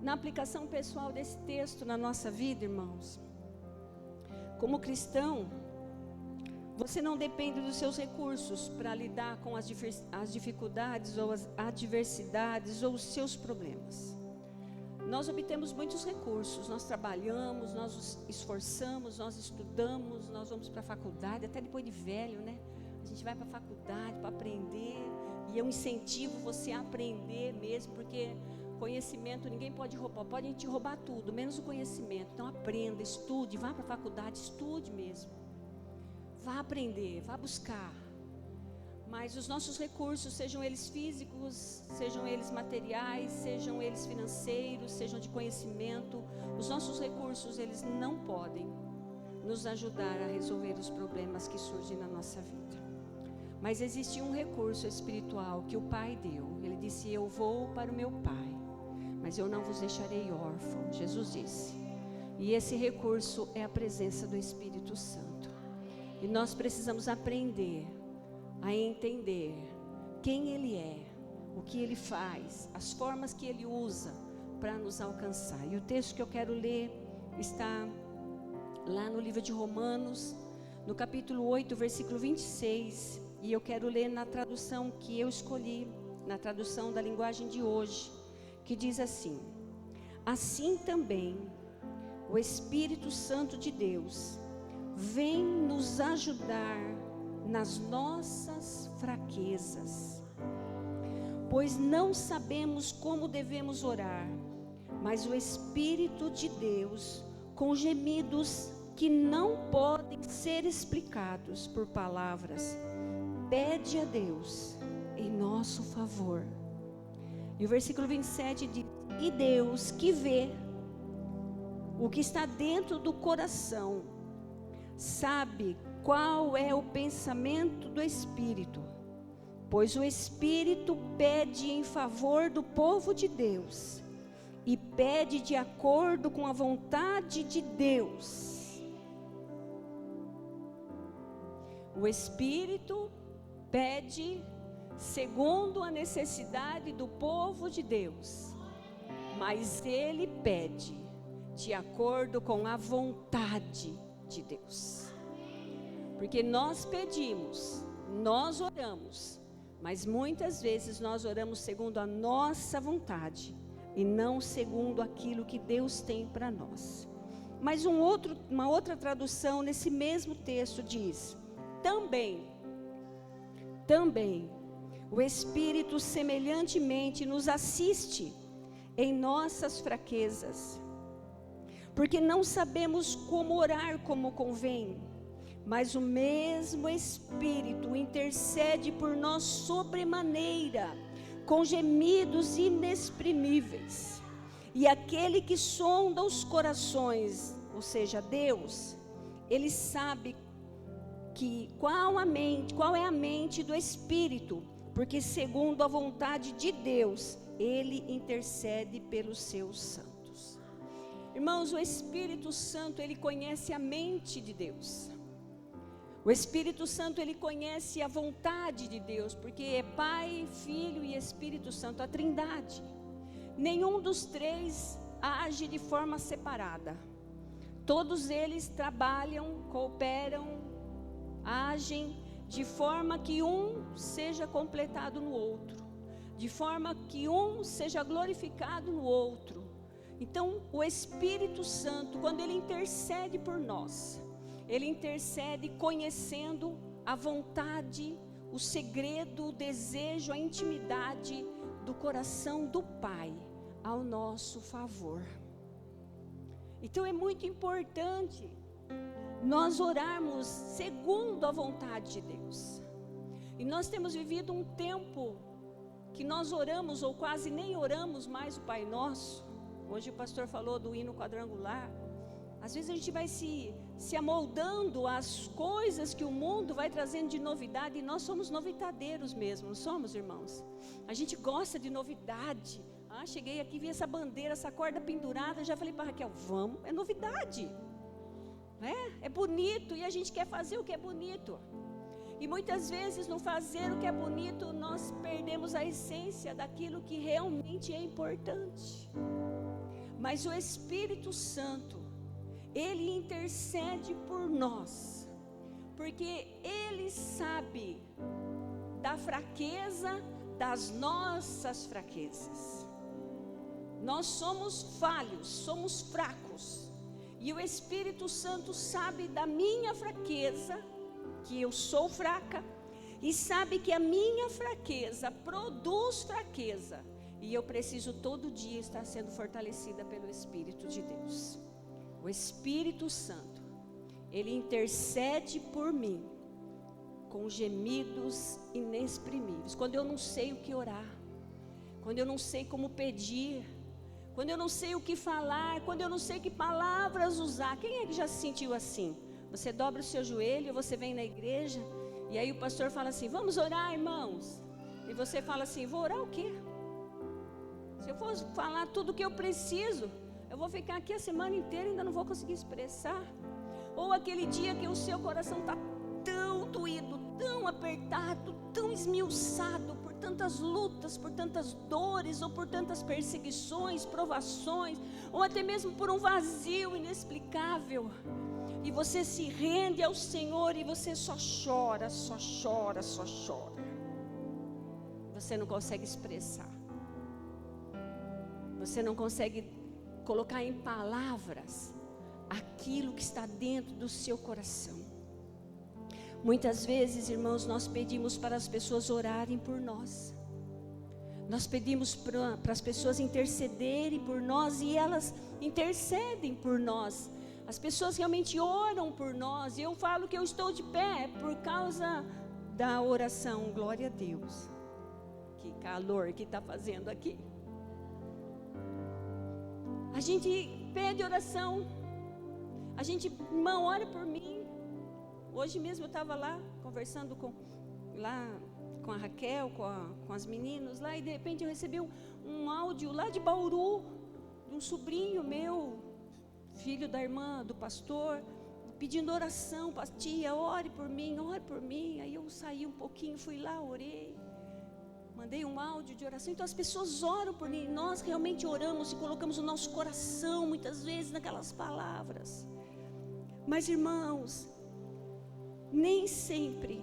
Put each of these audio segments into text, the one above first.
na aplicação pessoal desse texto na nossa vida, irmãos, como cristão, você não depende dos seus recursos para lidar com as dificuldades ou as adversidades ou os seus problemas. Nós obtemos muitos recursos, nós trabalhamos, nós nos esforçamos, nós estudamos, nós vamos para a faculdade, até depois de velho, né? A gente vai para a faculdade para aprender, e eu incentivo você a aprender mesmo, porque conhecimento ninguém pode roubar, pode te roubar tudo, menos o conhecimento. Então aprenda, estude, vá para a faculdade, estude mesmo. Vá aprender, vá buscar. Mas os nossos recursos, sejam eles físicos, sejam eles materiais, sejam eles financeiros, sejam de conhecimento, os nossos recursos, eles não podem nos ajudar a resolver os problemas que surgem na nossa vida. Mas existe um recurso espiritual que o Pai deu. Ele disse: eu vou para o meu Pai, mas eu não vos deixarei órfão. Jesus disse. E esse recurso é a presença do Espírito Santo. E nós precisamos aprender a entender quem Ele é, o que Ele faz, as formas que Ele usa para nos alcançar. E o texto que eu quero ler está lá no livro de Romanos, no capítulo 8, versículo 26. E eu quero ler na tradução que eu escolhi, na tradução da linguagem de hoje, que diz assim: assim também o Espírito Santo de Deus vem nos ajudar nas nossas fraquezas, pois não sabemos como devemos orar, mas o Espírito de Deus, com gemidos que não podem ser explicados por palavras, pede a Deus em nosso favor. E o versículo 27 diz: e Deus, que vê o que está dentro do coração, sabe qual é o pensamento do Espírito, pois o Espírito pede em favor do povo de Deus, e pede de acordo com a vontade de Deus. O Espírito pede segundo a necessidade do povo de Deus, mas Ele pede de acordo com a vontade de Deus. Porque nós pedimos, nós oramos, mas muitas vezes nós oramos segundo a nossa vontade e não segundo aquilo que Deus tem para nós. Mas uma outra tradução nesse mesmo texto diz: também, o Espírito semelhantemente nos assiste em nossas fraquezas, porque não sabemos como orar como convém, mas o mesmo Espírito intercede por nós sobremaneira, com gemidos inexprimíveis. E aquele que sonda os corações, ou seja, Deus, Ele sabe qual é a mente do Espírito, porque segundo a vontade de Deus, Ele intercede pelos seus santos. Irmãos, o Espírito Santo, Ele conhece a mente de Deus. O Espírito Santo, Ele conhece a vontade de Deus, porque é Pai, Filho e Espírito Santo, a Trindade. Nenhum dos três age de forma separada. Todos eles trabalham, cooperam, agem de forma que um seja completado no outro, de forma que um seja glorificado no outro. Então, o Espírito Santo, quando Ele intercede por nós, Ele intercede conhecendo a vontade, o segredo, o desejo, a intimidade do coração do Pai ao nosso favor. Então é muito importante nós orarmos segundo a vontade de Deus. E nós temos vivido um tempo que nós oramos ou quase nem oramos mais o Pai Nosso. Hoje o pastor falou do hino quadrangular. Às vezes a gente vai se amoldando às coisas que o mundo vai trazendo de novidade, e nós somos novitadeiros mesmo, não somos, irmãos? A gente gosta de novidade. Cheguei aqui, vi essa bandeira, essa corda pendurada, já falei para Raquel, vamos, é novidade. É bonito, e a gente quer fazer o que é bonito. E muitas vezes no fazer o que é bonito, nós perdemos a essência daquilo que realmente é importante. Mas o Espírito Santo, Ele intercede por nós, porque Ele sabe da fraqueza das nossas fraquezas. Nós somos falhos, somos fracos, e o Espírito Santo sabe da minha fraqueza, que eu sou fraca, e sabe que a minha fraqueza produz fraqueza, e eu preciso todo dia estar sendo fortalecida pelo Espírito de Deus. O Espírito Santo, Ele intercede por mim, com gemidos inexprimíveis, quando eu não sei o que orar, quando eu não sei como pedir, quando eu não sei o que falar, quando eu não sei que palavras usar. Quem é que já se sentiu assim? Você dobra o seu joelho, você vem na igreja, e aí o pastor fala assim, vamos orar, irmãos, e você fala assim, vou orar o quê? Se eu fosse falar tudo o que eu preciso, eu vou ficar aqui a semana inteira e ainda não vou conseguir expressar. Ou aquele dia que o seu coração está tão doído, tão apertado, tão esmiuçado por tantas lutas, por tantas dores, ou por tantas perseguições, provações, ou até mesmo por um vazio inexplicável, e você se rende ao Senhor e você só chora, só chora, só chora. Você não consegue expressar, você não consegue colocar em palavras aquilo que está dentro do seu coração. Muitas vezes, irmãos, nós pedimos para as pessoas orarem por nós, nós pedimos para as pessoas intercederem por nós, e elas intercedem por nós. As pessoas realmente oram por nós, e eu falo que eu estou de pé por causa da oração. Glória a Deus. Que calor que está fazendo aqui. A gente pede oração, a gente, irmão, ora por mim. Hoje mesmo eu estava lá, conversando com a Raquel, com as meninas lá, e de repente eu recebi um áudio lá de Bauru, de um sobrinho meu, filho da irmã do pastor, pedindo oração, tia, ore por mim, ore por mim. Aí eu saí um pouquinho, fui lá, orei, mandei um áudio de oração. Então as pessoas oram por mim, nós realmente oramos e colocamos o nosso coração, muitas vezes, naquelas palavras. Mas, irmãos, nem sempre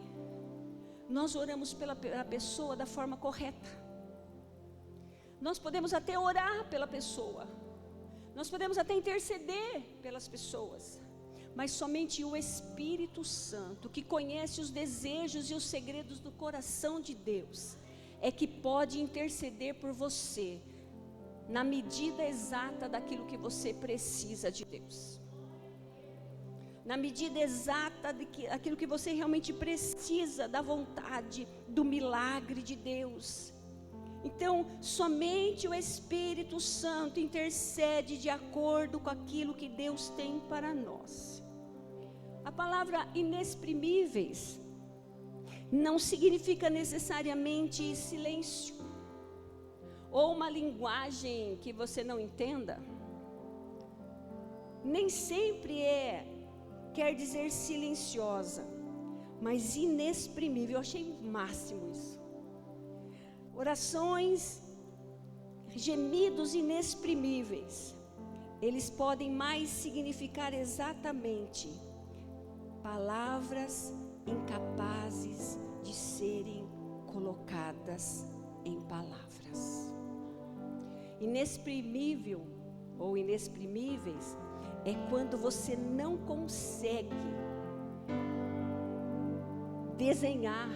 nós oramos pela pessoa da forma correta. Nós podemos até orar pela pessoa, nós podemos até interceder pelas pessoas, mas somente o Espírito Santo, que conhece os desejos e os segredos do coração de Deus, é que pode interceder por você, na medida exata daquilo que você precisa de Deus, na medida exata daquilo que você realmente precisa, da vontade, do milagre de Deus. Então, somente o Espírito Santo intercede de acordo com aquilo que Deus tem para nós. A palavra inexprimíveis não significa necessariamente silêncio, ou uma linguagem que você não entenda. Nem sempre quer dizer silenciosa, mas inexprimível. Eu achei o máximo isso. Orações, gemidos inexprimíveis, eles podem mais significar exatamente palavras incapazes de serem colocadas em palavras. Inexprimível ou inexprimíveis é quando você não consegue desenhar,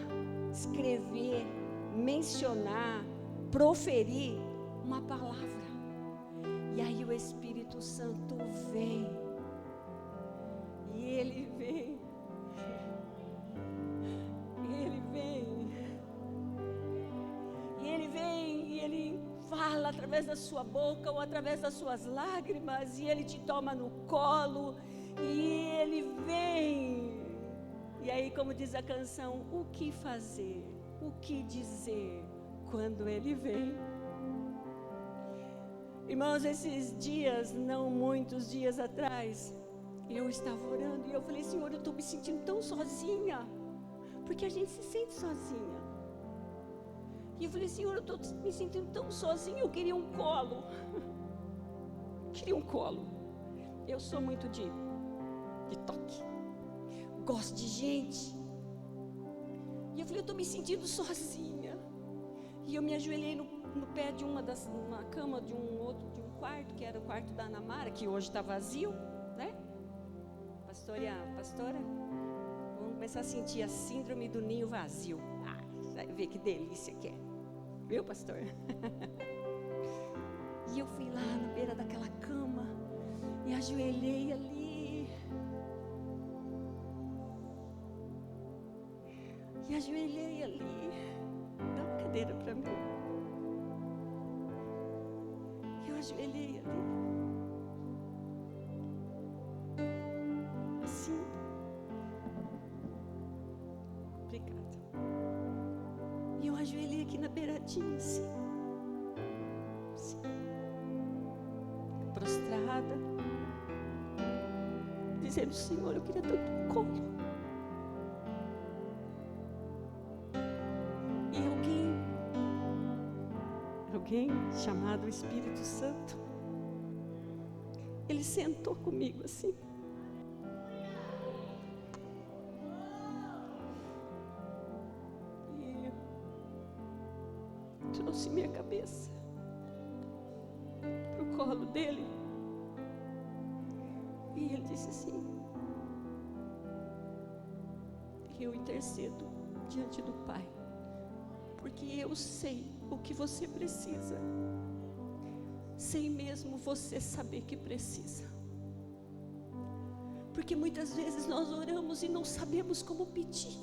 escrever, mencionar, proferir uma palavra. E aí o Espírito Santo vem, e Ele vem, e Ele fala através da sua boca ou através das suas lágrimas, e Ele te toma no colo, e Ele vem. E aí, como diz a canção, o que fazer, o que dizer quando Ele vem? Irmãos, esses dias, não muitos dias atrás, eu estava orando e eu falei, Senhor, eu estou me sentindo tão sozinha, porque a gente se sente sozinha. E eu falei, Senhor, eu estou me sentindo tão sozinha, eu queria um colo. queria um colo. Eu sou muito de toque. Gosto de gente. E eu falei, eu estou me sentindo sozinha. E eu me ajoelhei no pé de uma cama de um quarto, que era o quarto da Ana Mara, que hoje está vazio, né? Pastora, vamos começar a sentir a síndrome do ninho vazio. Vai ver que delícia que é. Viu, pastor? E eu fui lá na beira daquela cama e ajoelhei ali. Dá uma cadeira para mim. Eu ajoelhei ali. Assim. Obrigada. E eu ajoelhei aqui na beiradinha, assim. Prostrada, dizendo, Senhor, eu queria tanto um colo. E alguém chamado Espírito Santo, ele sentou comigo assim. E trouxe minha cabeça pro colo dele. E ele disse assim, eu intercedo diante do Pai, porque eu sei o que você precisa, sem mesmo você saber que precisa. Porque muitas vezes nós oramos e não sabemos como pedir.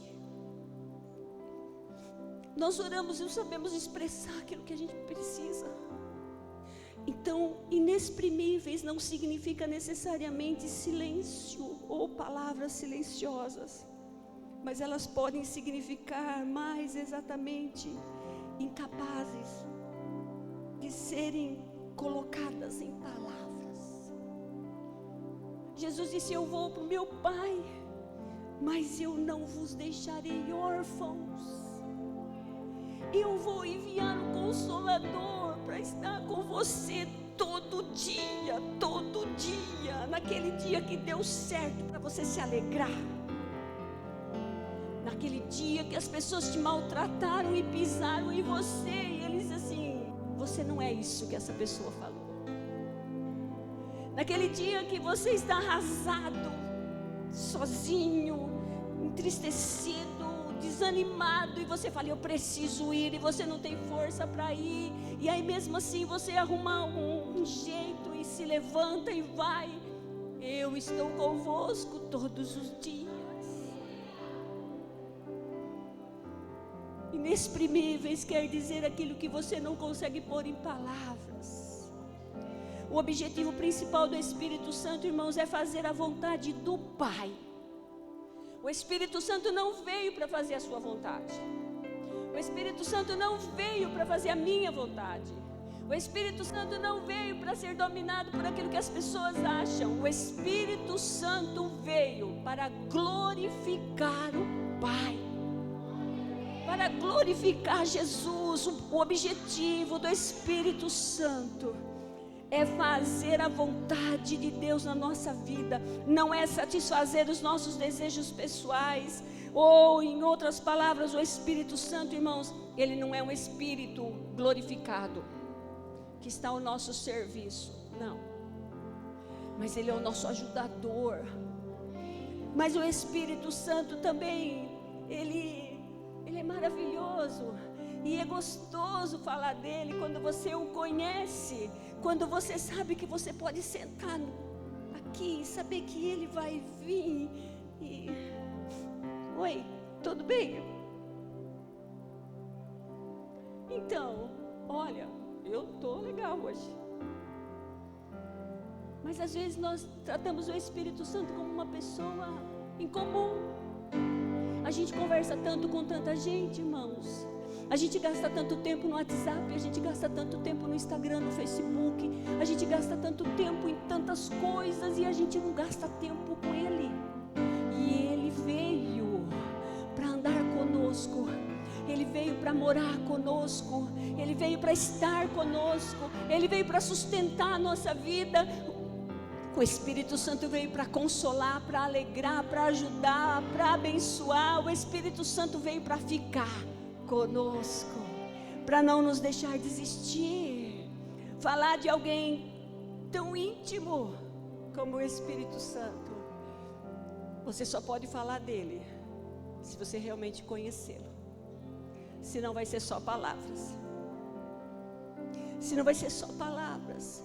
Nós oramos e não sabemos expressar aquilo que a gente precisa. Então, inexprimíveis não significa necessariamente silêncio ou palavras silenciosas, mas elas podem significar mais exatamente incapazes de serem colocadas em palavras. Jesus disse, eu vou para o meu Pai, mas eu não vos deixarei órfãos. Eu vou enviar o Consolador para estar com você todo dia, naquele dia que deu certo para você se alegrar, naquele dia que as pessoas te maltrataram e pisaram em você, e eles assim, você não é isso que essa pessoa falou. Naquele dia que você está arrasado, sozinho, entristecido, desanimado, e você fala, eu preciso ir, e você não tem força para ir, e aí mesmo assim você arruma um jeito e se levanta e vai. Eu estou convosco todos os dias. Inexprimíveis quer dizer aquilo que você não consegue pôr em palavras. O objetivo principal do Espírito Santo, irmãos, é fazer a vontade do Pai. O Espírito Santo não veio para fazer a sua vontade. O Espírito Santo não veio para fazer a minha vontade. O Espírito Santo não veio para ser dominado por aquilo que as pessoas acham. O Espírito Santo veio para glorificar o Pai, para glorificar Jesus. O objetivo do Espírito Santo é fazer a vontade de Deus na nossa vida, não é satisfazer os nossos desejos pessoais, ou em outras palavras, o Espírito Santo, irmãos, ele não é um Espírito glorificado, que está ao nosso serviço, não, mas ele é o nosso ajudador. Mas o Espírito Santo também, ele é maravilhoso, e é gostoso falar dele quando você o conhece, quando você sabe que você pode sentar aqui e saber que ele vai vir e... Oi, tudo bem? Então, olha, eu tô legal hoje. Mas às vezes nós tratamos o Espírito Santo como uma pessoa incomum. A gente conversa tanto com tanta gente, irmãos. A gente gasta tanto tempo no WhatsApp, a gente gasta tanto tempo no Instagram, no Facebook, a gente gasta tanto tempo em tantas coisas e a gente não gasta tempo com Ele. E Ele veio para andar conosco, Ele veio para morar conosco, Ele veio para estar conosco, Ele veio para sustentar a nossa vida. O Espírito Santo veio para consolar, para alegrar, para ajudar, para abençoar. O Espírito Santo veio para ficar conosco, para não nos deixar desistir. Falar de alguém tão íntimo como o Espírito Santo, você só pode falar dele se você realmente conhecê-lo. Senão vai ser só palavras. Senão vai ser só palavras.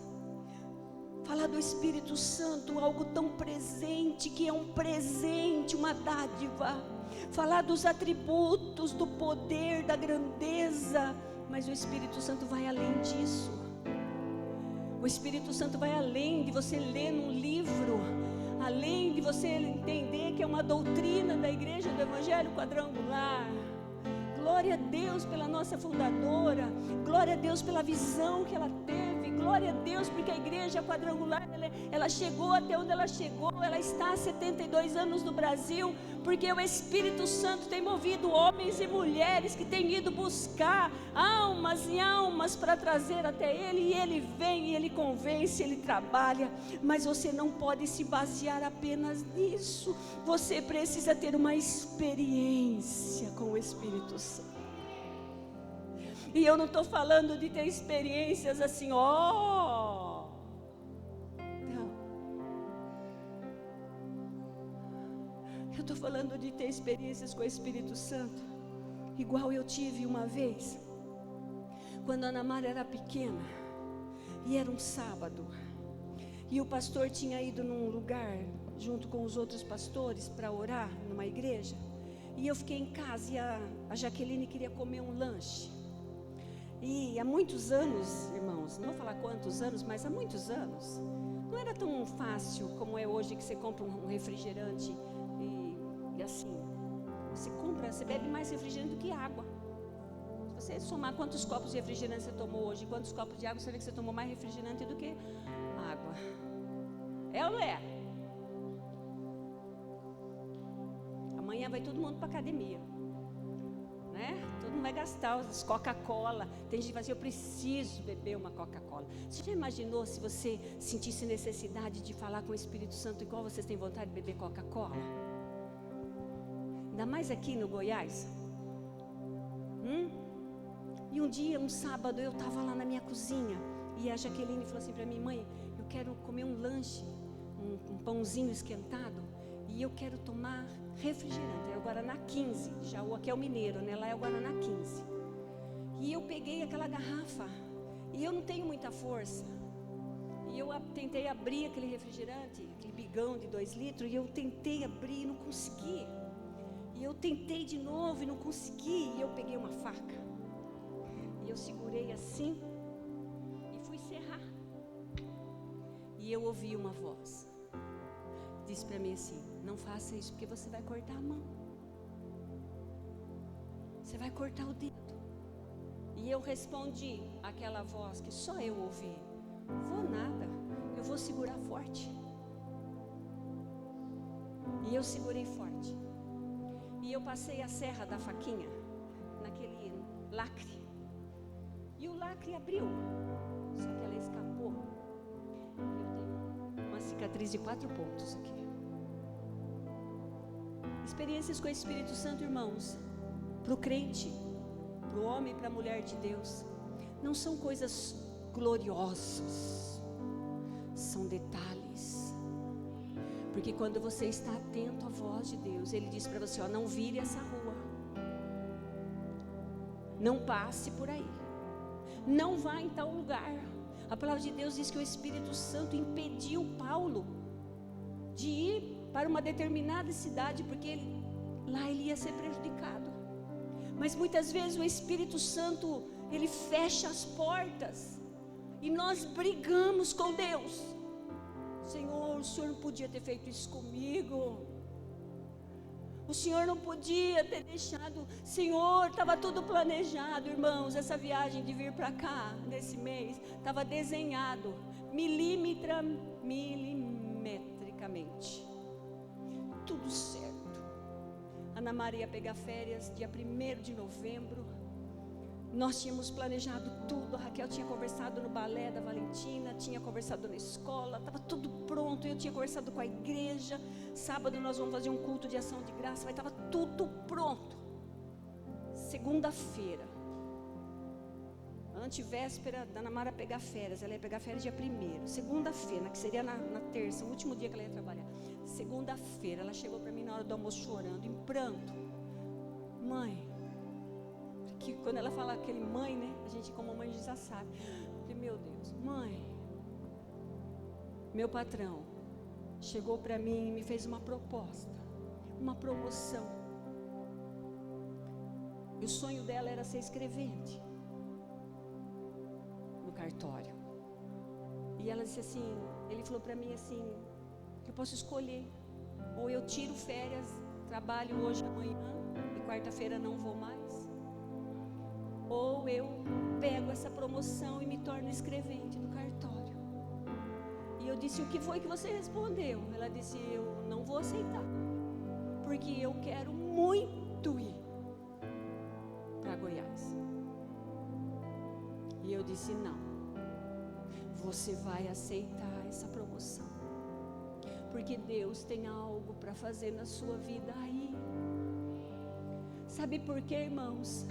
Falar do Espírito Santo, algo tão presente, que é um presente, uma dádiva. Falar dos atributos, do poder, da grandeza. Mas o Espírito Santo vai além disso. O Espírito Santo vai além de você ler num livro, além de você entender que é uma doutrina da igreja do Evangelho Quadrangular. Glória a Deus pela nossa fundadora, glória a Deus pela visão que ela teve, glória a Deus porque a igreja quadrangular, ela chegou até onde ela chegou, ela está há 72 anos no Brasil, porque o Espírito Santo tem movido homens e mulheres que têm ido buscar almas e almas para trazer até Ele, e Ele vem, e Ele convence, Ele trabalha, mas você não pode se basear apenas nisso, você precisa ter uma experiência com o Espírito Santo. E eu não estou falando de ter experiências assim, não. Eu estou falando de ter experiências com o Espírito Santo, igual eu tive uma vez, quando a Ana Mara era pequena, e era um sábado, e o pastor tinha ido num lugar, junto com os outros pastores, para orar, numa igreja, e eu fiquei em casa, e a Jaqueline queria comer um lanche. E há muitos anos, irmãos, não vou falar quantos anos, mas há muitos anos, não era tão fácil como é hoje, que você compra um refrigerante e assim, você bebe mais refrigerante do que água. Se você somar quantos copos de refrigerante você tomou hoje, quantos copos de água, você vê que você tomou mais refrigerante do que água. É ou não é? Amanhã vai todo mundo para a academia, né? Todo mundo vai gastar as Coca-Cola. Tem gente que vai dizer, eu preciso beber uma Coca-Cola. Você já imaginou se você sentisse necessidade de falar com o Espírito Santo igual vocês têm vontade de beber Coca-Cola? Ainda mais aqui no Goiás. E um dia, um sábado, eu estava lá na minha cozinha, e a Jaqueline falou assim para mim, mãe, eu quero comer um lanche, um pãozinho esquentado, e eu quero tomar refrigerante. É o Guaraná 15, já o aqui é o mineiro, né? Lá é o Guaraná 15. E eu peguei aquela garrafa, e eu não tenho muita força, e eu tentei abrir aquele refrigerante, aquele bigão de 2 litros, e eu tentei abrir e não consegui. E eu tentei de novo e não consegui, e eu peguei uma faca, e eu segurei assim, e fui serrar, e eu ouvi uma voz, disse para mim assim, não faça isso, porque você vai cortar a mão, você vai cortar o dedo. E eu respondi aquela voz que só eu ouvi, vou nada, eu vou segurar forte. E eu segurei forte, e eu passei a serra da faquinha naquele lacre, e o lacre abriu, só que ela escapou. Eu tenho uma cicatriz de 4 pontos aqui. Experiências com o Espírito Santo, irmãos, para o crente, para o homem e para a mulher de Deus, não são coisas gloriosas, são detalhes. Porque quando você está atento à voz de Deus, Ele diz para você, não vire essa rua, não passe por aí, não vá em tal lugar. A palavra de Deus diz que o Espírito Santo impediu Paulo de ir para uma determinada cidade, porque lá ele ia ser prejudicado. Mas muitas vezes o Espírito Santo, ele fecha as portas, e nós brigamos com Deus. Senhor, o Senhor não podia ter feito isso comigo, o Senhor não podia ter deixado, Senhor, estava tudo planejado, irmãos, essa viagem de vir para cá, nesse mês, estava desenhado, milimetricamente, tudo certo. A Ana Maria ia pegar férias dia 1º de novembro. Nós tínhamos planejado tudo. A Raquel tinha conversado no balé da Valentina, tinha conversado na escola, estava tudo pronto. Eu tinha conversado com a igreja. Sábado nós vamos fazer um culto de ação de graça, vai estava tudo pronto. Segunda-feira, antevéspera da Ana Mara pegar férias, ela ia pegar férias dia 1º. Segunda-feira, que seria na terça, o último dia que ela ia trabalhar. Segunda-feira, ela chegou para mim na hora do almoço chorando, em pranto. Mãe, que quando ela fala aquele mãe, né? A gente como mãe já sabe. Que meu Deus, mãe, meu patrão chegou para mim e me fez uma proposta, uma promoção. E o sonho dela era ser escrevente no cartório. E ela disse assim, ele falou para mim assim, que eu posso escolher, ou eu tiro férias, trabalho hoje, amanhã e quarta-feira não vou mais, ou eu pego essa promoção e me torno escrevente no cartório. E eu disse, o que foi que você respondeu? Ela disse, eu não vou aceitar, porque eu quero muito ir para Goiás. E eu disse, não, você vai aceitar essa promoção, porque Deus tem algo para fazer na sua vida aí. Sabe por quê, irmãos?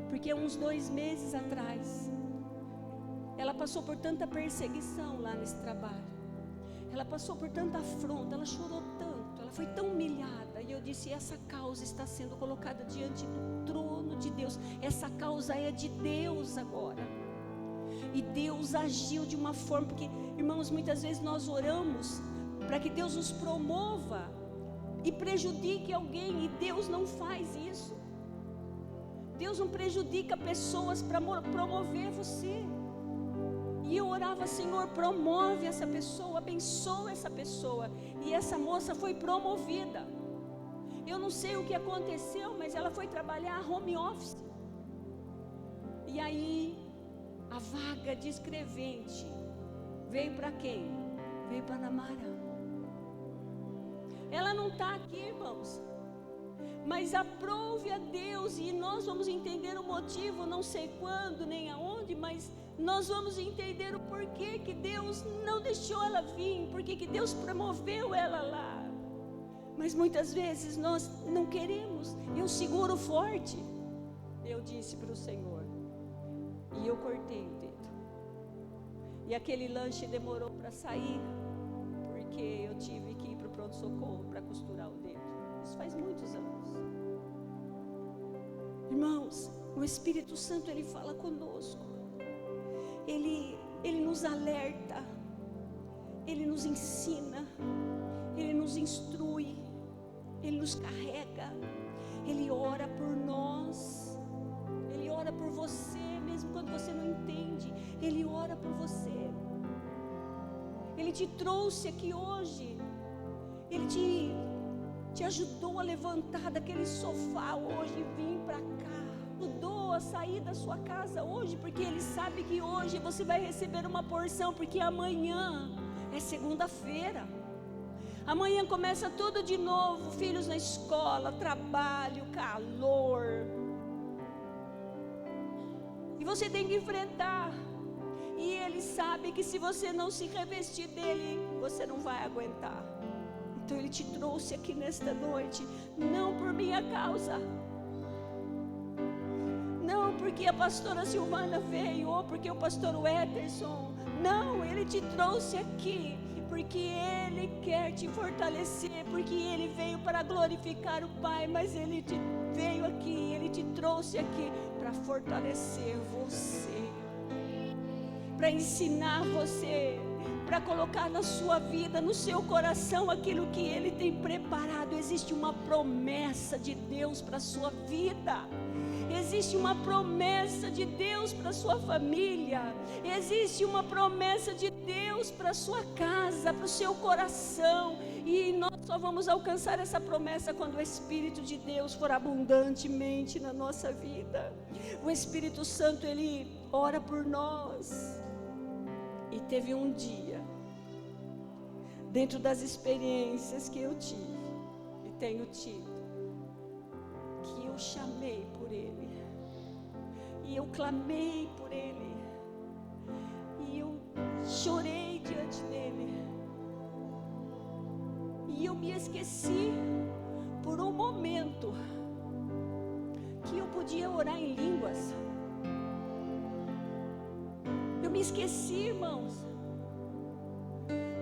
Porque uns 2 meses atrás, ela passou por tanta perseguição lá nesse trabalho. Ela passou por tanta afronta, ela chorou tanto, ela foi tão humilhada. E eu disse, essa causa está sendo colocada diante do trono de Deus. Essa causa é de Deus agora. E Deus agiu de uma forma, porque, irmãos, muitas vezes nós oramos para que Deus nos promova e prejudique alguém, e Deus não faz isso. Deus não prejudica pessoas para promover você. E eu orava, Senhor, promove essa pessoa, abençoa essa pessoa. E essa moça foi promovida. Eu não sei o que aconteceu, mas ela foi trabalhar home office. E aí, a vaga de escrevente veio para quem? Veio para Ana Mara. Ela não está aqui, irmãos, mas aprove a Deus, e nós vamos entender o motivo, não sei quando, nem aonde, mas nós vamos entender o porquê que Deus não deixou ela vir, porquê que Deus promoveu ela lá. Mas muitas vezes nós não queremos. Eu seguro forte, eu disse para o Senhor, e eu cortei o dedo. E aquele lanche demorou para sair, porque eu tive que ir para o pronto-socorro para costurar o dedo. Isso faz muitos anos. Irmãos, o Espírito Santo, Ele fala conosco. Ele nos alerta, Ele nos ensina, Ele nos instrui, Ele nos carrega, Ele ora por nós, Ele ora por você, mesmo quando você não entende, Ele ora por você. Ele te trouxe aqui hoje, Ele te ajudou a levantar daquele sofá hoje e vir para cá, ajudou a sair da sua casa hoje, porque Ele sabe que hoje você vai receber uma porção, porque amanhã é segunda-feira. Amanhã começa tudo de novo, filhos na escola, trabalho, calor. E você tem que enfrentar. E Ele sabe que se você não se revestir dEle, você não vai aguentar. Então Ele te trouxe aqui nesta noite, não por minha causa, não porque a pastora Silvana veio, ou porque o pastor Weterson, não, Ele te trouxe aqui, porque Ele quer te fortalecer, porque Ele veio para glorificar o Pai, mas Ele veio aqui, Ele te trouxe aqui para fortalecer você, para ensinar você, para colocar na sua vida, no seu coração, aquilo que Ele tem preparado. Existe uma promessa de Deus para a sua vida, existe uma promessa de Deus para a sua família, existe uma promessa de Deus para a sua casa, para o seu coração, e nós só vamos alcançar essa promessa quando o Espírito de Deus for abundantemente na nossa vida. O Espírito Santo, Ele ora por nós. E teve um dia, dentro das experiências que eu tive e tenho tido, eu chamei por Ele, e eu clamei por Ele, e eu chorei diante dEle, e eu me esqueci por um momento que eu podia orar em línguas. Eu me esqueci, irmãos,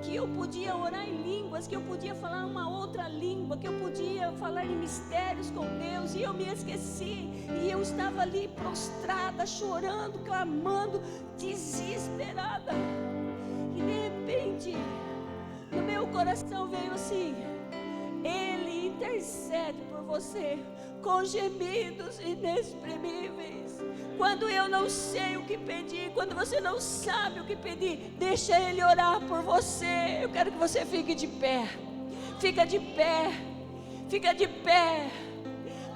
que eu podia orar em línguas, que eu podia falar uma outra língua, que eu podia falar em mistérios com Deus, e eu me esqueci, e eu estava ali prostrada, chorando, clamando, desesperada, e de repente, no meu coração veio assim: Ele intercede por você com gemidos inexprimíveis. Quando eu não sei o que pedir, quando você não sabe o que pedir, deixa Ele orar por você. Eu quero que você fique de pé. Fica de pé. Fica de pé.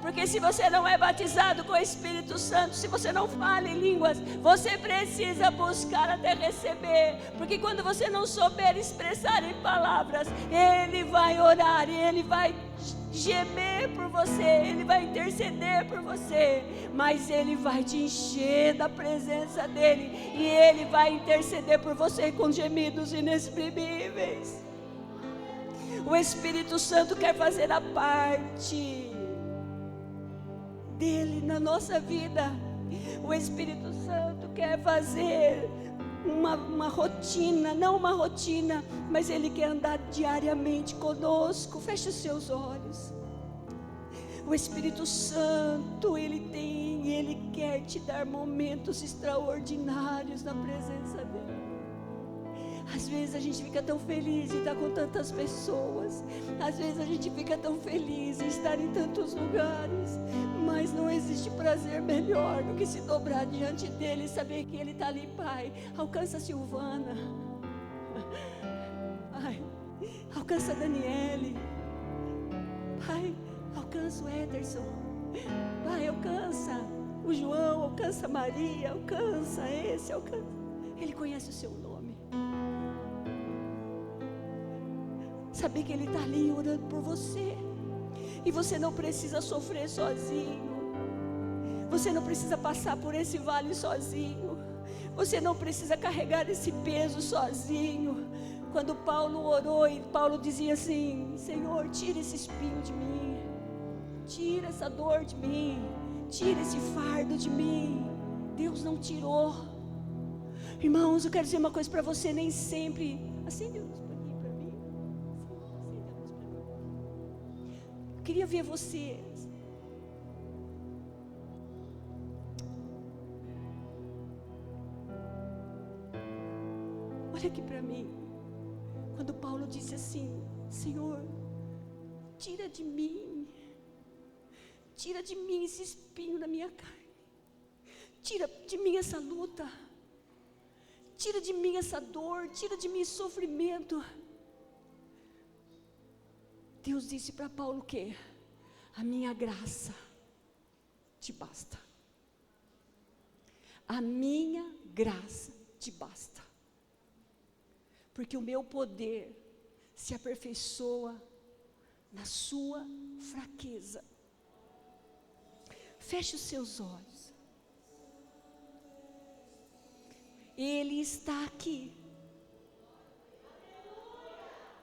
Porque se você não é batizado com o Espírito Santo, se você não fala em línguas, você precisa buscar até receber. Porque quando você não souber expressar em palavras, Ele vai orar e Ele vai gemer por você, Ele vai interceder por você, mas Ele vai te encher da presença dEle, e Ele vai interceder por você com gemidos inexprimíveis. O Espírito Santo quer fazer a parte dEle na nossa vida. O Espírito Santo quer fazer uma rotina, não uma rotina, mas Ele quer andar diariamente conosco. Feche os seus olhos. O Espírito Santo, Ele quer te dar momentos extraordinários na presença dEle. Às vezes a gente fica tão feliz de estar com tantas pessoas, às vezes a gente fica tão feliz de estar em tantos lugares, mas não existe prazer melhor do que se dobrar diante dEle e saber que Ele está ali. Pai, alcança a Silvana, Pai, alcança a Daniele, Pai, alcança o Ederson, Pai, alcança o João, alcança a Maria, alcança esse, alcança. Ele conhece o seu nome. Saber que Ele está ali orando por você, e você não precisa sofrer sozinho, você não precisa passar por esse vale sozinho, você não precisa carregar esse peso sozinho. Quando Paulo orou, e Paulo dizia assim: Senhor, tira esse espinho de mim, tira essa dor de mim, tira esse fardo de mim. Deus não tirou. Irmãos, eu quero dizer uma coisa para você: nem sempre, acende a luz para mim, acende a luz para mim. Eu queria ver você. Olha aqui para mim. Quando Paulo disse assim: Senhor, tira de mim esse espinho da minha carne, tira de mim essa luta, tira de mim essa dor, tira de mim esse sofrimento. Deus disse para Paulo o quê? A minha graça te basta. A minha graça te basta. Porque o meu poder se aperfeiçoa na sua fraqueza. Feche os seus olhos. Ele está aqui.